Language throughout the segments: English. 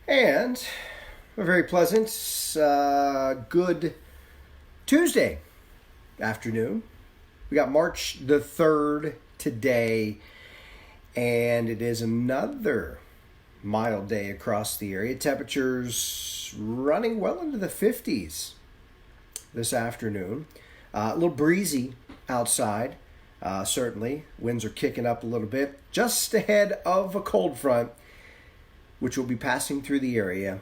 And a very pleasant, good Tuesday afternoon. We got March the 3rd today, and it is another mild day across the area. Temperatures running well into the 50s this afternoon. A little breezy outside, certainly. Winds are kicking up a little bit, just ahead of a cold front, which will be passing through the area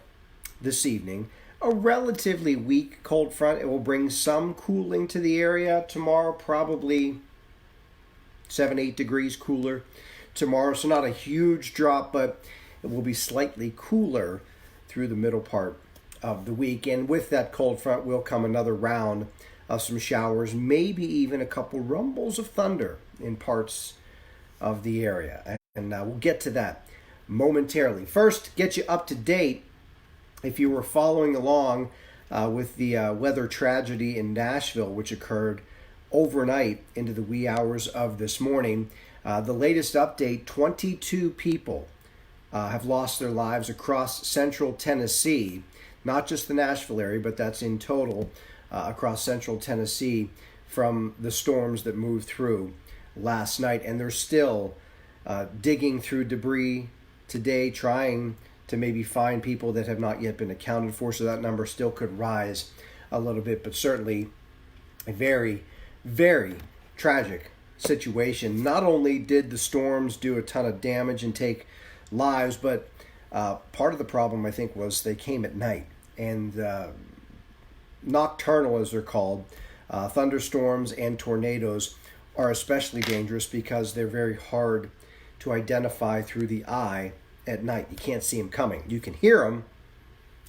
this evening. A relatively weak cold front. It will bring some cooling to the area tomorrow, probably 7-8 degrees cooler tomorrow. So not a huge drop, but it will be slightly cooler through the middle part of the week. And with that cold front will come another round of some showers, maybe even a couple rumbles of thunder in parts of the area. And we'll get to that momentarily. First, get you up to date if you were following along with the weather tragedy in Nashville, which occurred overnight into the wee hours of this morning. The latest update, 22 people have lost their lives across central Tennessee, not just the Nashville area, but that's in total across central Tennessee from the storms that moved through last night. And they're still digging through debris today, trying to maybe find people that have not yet been accounted for, so that number still could rise a little bit, but certainly a very, very tragic situation. Not only did the storms do a ton of damage and take lives, but part of the problem, I think, was they came at night. And nocturnal, as they're called, thunderstorms and tornadoes are especially dangerous because they're very hard to identify through the eye at night. You can't see them coming. You can hear them,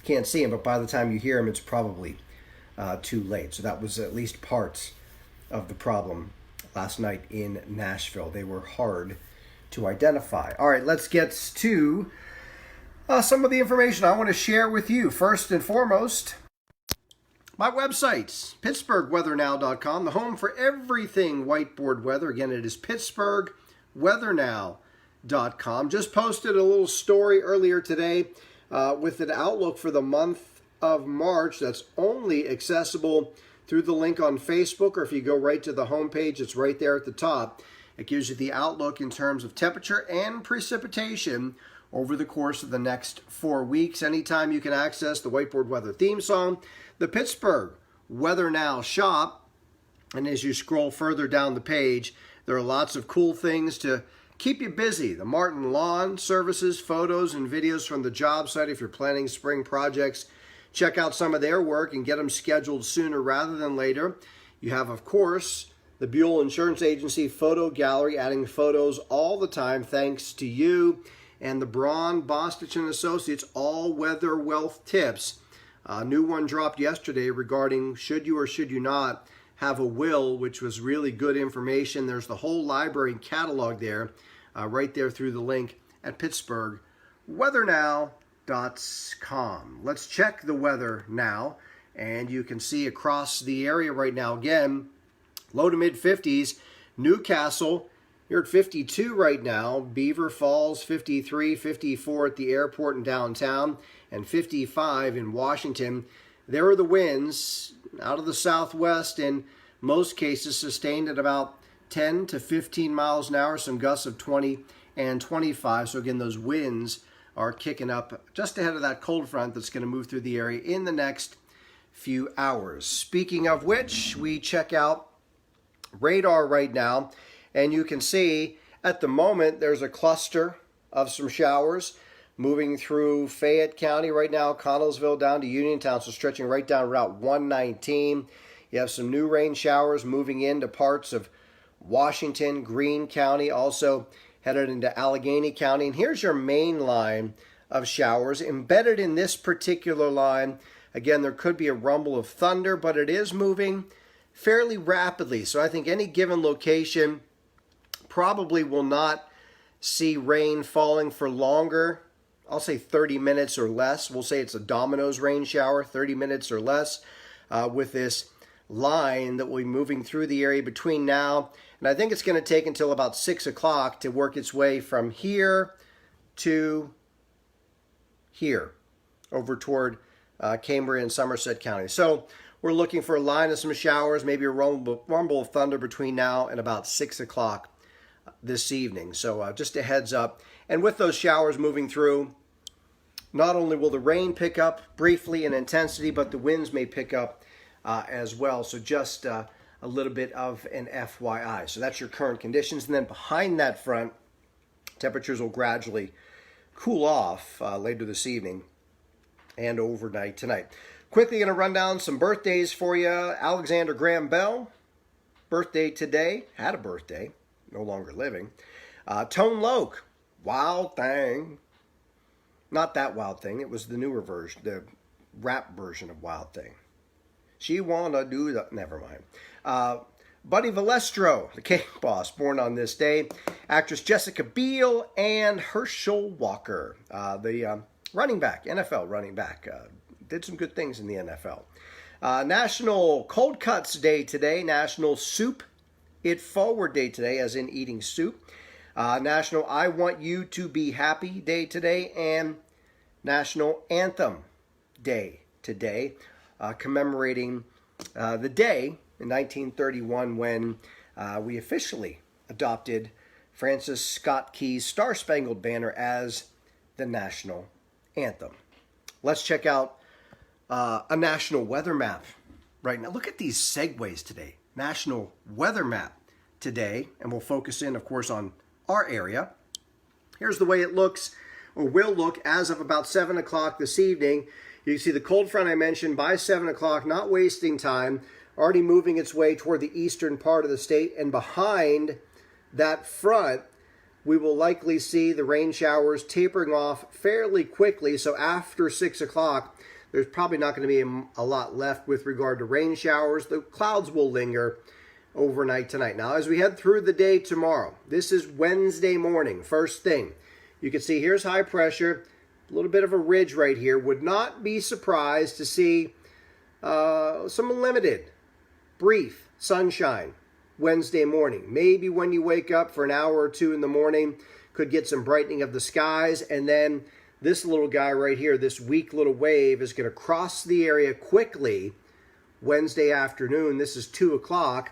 can't see them, but by the time you hear them, it's probably too late. So that was at least parts of the problem last night in Nashville. They were hard to identify. All right, let's get to some of the information I want to share with you. First and foremost, my website, PittsburghWeatherNow.com, the home for everything whiteboard weather. Again, it is PittsburghWeatherNow.com. Just posted a little story earlier today with an outlook for the month of March that's only accessible through the link on Facebook, or if you go right to the homepage, it's right there at the top. It gives you the outlook in terms of temperature and precipitation over the course of the next 4 weeks. Anytime you can access the Whiteboard Weather theme song, the Pittsburgh Weather Now shop, and as you scroll further down the page, there are lots of cool things to keep you busy. The Martin Lawn Services, photos and videos from the job site. If you're planning spring projects, check out some of their work and get them scheduled sooner rather than later. You have, of course, the Buell Insurance Agency Photo Gallery, adding photos all the time thanks to you. And the Braun, Bostitch & Associates All-Weather Wealth Tips. A new one dropped yesterday regarding should you or should you not have a will, which was really good information. There's the whole library and catalog there, right there through the link at PittsburghWeatherNow.com. Let's check the weather now, and you can see across the area right now, again, low to mid 50s. Newcastle, you're at 52 right now. Beaver Falls, 53, 54 at the airport and downtown, and 55 in Washington. There are the winds out of the southwest, in most cases sustained at about 10 to 15 miles an hour, some gusts of 20 and 25. So again, those winds are kicking up just ahead of that cold front that's going to move through the area in the next few hours. Speaking of which, we check out radar right now, and you can see at the moment there's a cluster of some showers moving through Fayette County right now, Connellsville down to Uniontown, so stretching right down Route 119. You have some new rain showers moving into parts of Washington, Greene County, also headed into Allegheny County. And here's your main line of showers. Embedded in this particular line, again, there could be a rumble of thunder, but it is moving fairly rapidly. So I think any given location probably will not see rain falling for longer. I'll say 30 minutes or less. We'll say it's a Domino's rain shower, 30 minutes or less, with this line that will be moving through the area between now, and I think it's going to take until about 6 o'clock to work its way from here to here. over toward Cambria and Somerset County. So we're looking for a line of some showers, maybe a rumble of thunder between now and about 6 o'clock this evening. So just a heads up. And with those showers moving through, not only will the rain pick up briefly in intensity, but the winds may pick up as well. So just a little bit of an FYI. So that's your current conditions. And then behind that front, temperatures will gradually cool off later this evening and overnight tonight. Quickly going to run down some birthdays for you. Alexander Graham Bell, birthday today. Had a birthday, no longer living. Tone Loc, Wild Thing. Not that Wild Thing. It was the newer version, the rap version of Wild Thing. She wanna do that. Never mind. Buddy Valestro, the Cake Boss, born on this day. Actress Jessica Biel and Herschel Walker, the running back, NFL running back. Did some good things in the NFL. National Cold Cuts Day today. National Soup It Forward Day today, as in eating soup. National I Want You to Be Happy Day today. And National Anthem Day today, commemorating the day in 1931 when we officially adopted Francis Scott Key's Star Spangled Banner as the national anthem. Let's check out a national weather map right now. Look at these segues today. National weather map today, and we'll focus in, of course, on our area. Here's the way it looks, or will look, as of about 7 o'clock this evening. You can see the cold front I mentioned by 7 o'clock, not wasting time, already moving its way toward the eastern part of the state, and behind that front, we will likely see the rain showers tapering off fairly quickly. So after 6 o'clock, there's probably not going to be a lot left with regard to rain showers. The clouds will linger overnight tonight. Now, as we head through the day tomorrow, this is Wednesday morning, first thing. You can see here's high pressure, a little bit of a ridge right here. Would not be surprised to see some limited, brief sunshine Wednesday morning. Maybe when you wake up for an hour or two in the morning, could get some brightening of the skies, and then this little guy right here, this weak little wave, is going to cross the area quickly Wednesday afternoon. This is 2 o'clock.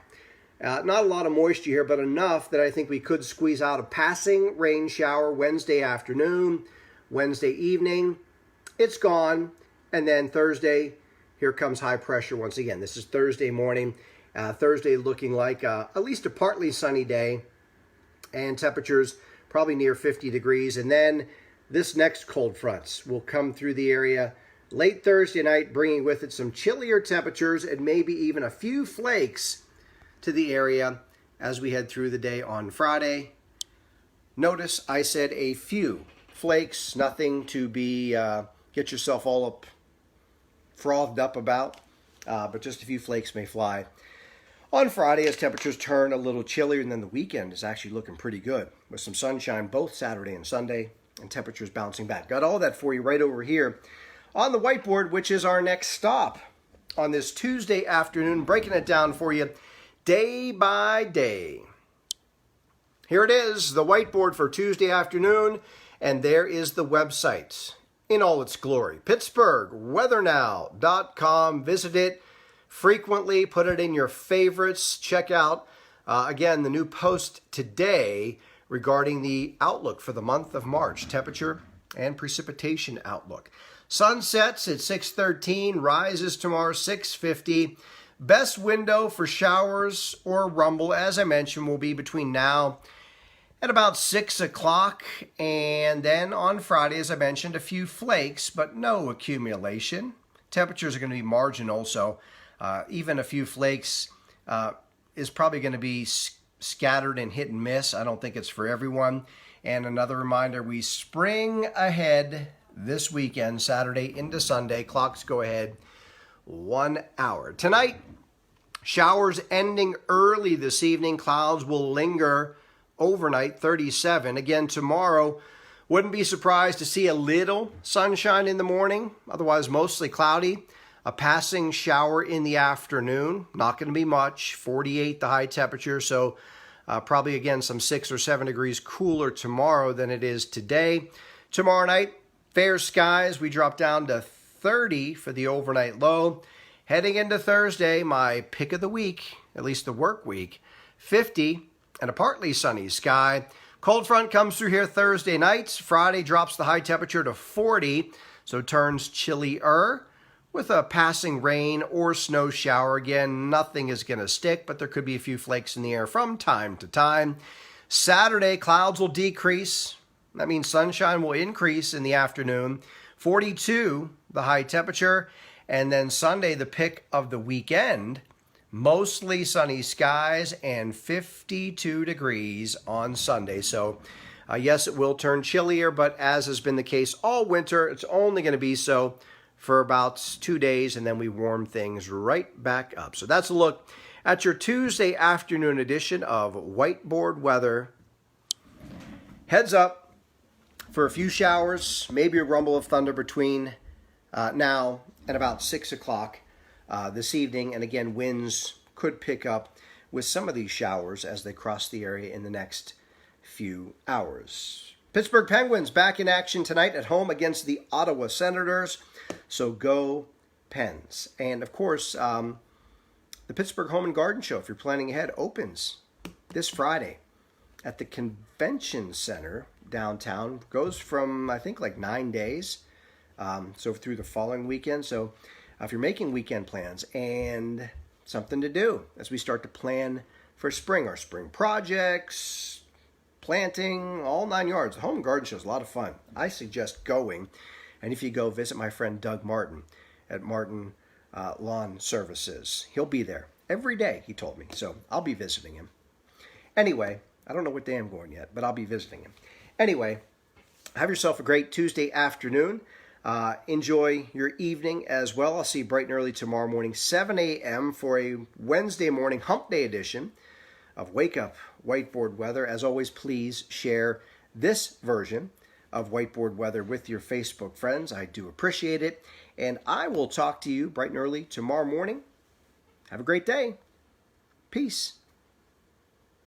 Not a lot of moisture here, but enough that I think we could squeeze out a passing rain shower Wednesday afternoon, Wednesday evening. It's gone. And then Thursday, here comes high pressure once again. This is Thursday morning. Thursday looking like at least a partly sunny day, and temperatures probably near 50 degrees. And then this next cold fronts will come through the area late Thursday night, bringing with it some chillier temperatures and maybe even a few flakes to the area as we head through the day on Friday. Notice I said a few flakes, nothing to be get yourself all up frothed up about, but just a few flakes may fly on Friday as temperatures turn a little chillier, and then the weekend is actually looking pretty good with some sunshine both Saturday and Sunday and temperatures bouncing back. Got all that for you right over here on the whiteboard, which is our next stop on this Tuesday afternoon, breaking it down for you day by day. Here it is, the whiteboard for Tuesday afternoon, and there is the website in all its glory. PittsburghWeatherNow.com. Visit it frequently, put it in your favorites. Check out, again, the new post today regarding the outlook for the month of March, temperature and precipitation outlook. Sun sets at 6:13, rises tomorrow 6:50. Best window for showers or rumble, as I mentioned, will be between now at about 6 o'clock. And then on Friday, as I mentioned, a few flakes, but no accumulation. Temperatures are going to be marginal, so even a few flakes is probably going to be scattered and hit and miss. I don't think it's for everyone. And another reminder, we spring ahead this weekend, Saturday into Sunday. Clocks go ahead 1 hour. Tonight, showers ending early this evening. Clouds will linger overnight, 37. Again, tomorrow, wouldn't be surprised to see a little sunshine in the morning. Otherwise, mostly cloudy. A passing shower in the afternoon. Not going to be much. 48 the high temperature. So probably, again, some 6 or 7 degrees cooler tomorrow than it is today. Tomorrow night, Fair skies, we drop down to 30 for the overnight low. Heading into Thursday, my pick of the week, at least the work week, 50 and a partly sunny sky. Cold front comes through here Thursday night. Friday drops the high temperature to 40, so turns chillier with a passing rain or snow shower. Again, nothing is going to stick, but there could be a few flakes in the air from time to time. Saturday, clouds will decrease. That means sunshine will increase in the afternoon. 42, the high temperature. And then Sunday, the pick of the weekend, mostly sunny skies and 52 degrees on Sunday. So, yes, it will turn chillier, but as has been the case all winter, it's only going to be so for about 2 days, and then we warm things right back up. So that's a look at your Tuesday afternoon edition of Whiteboard Weather. Heads up for a few showers, maybe a rumble of thunder between now and about 6 o'clock this evening. And again, winds could pick up with some of these showers as they cross the area in the next few hours. Pittsburgh Penguins back in action tonight at home against the Ottawa Senators. So go Pens. And of course, the Pittsburgh Home and Garden Show, if you're planning ahead, opens this Friday at the Convention Center downtown. Goes from, I think, like 9 days. So through the following weekend. So if you're making weekend plans and something to do as we start to plan for spring, our spring projects, planting, all 9 yards. The Home and Garden Show is a lot of fun. I suggest going. And if you go, visit my friend Doug Martin at Martin Lawn Services. He'll be there every day, he told me. So I'll be visiting him. Anyway, I don't know what day I'm going yet, but I'll be visiting him. Anyway, have yourself a great Tuesday afternoon. Enjoy your evening as well. I'll see you bright and early tomorrow morning, 7 a.m. for a Wednesday morning hump day edition of Wake Up Whiteboard Weather. As always, please share this version of Whiteboard Weather with your Facebook friends. I do appreciate it. And I will talk to you bright and early tomorrow morning. Have a great day. Peace.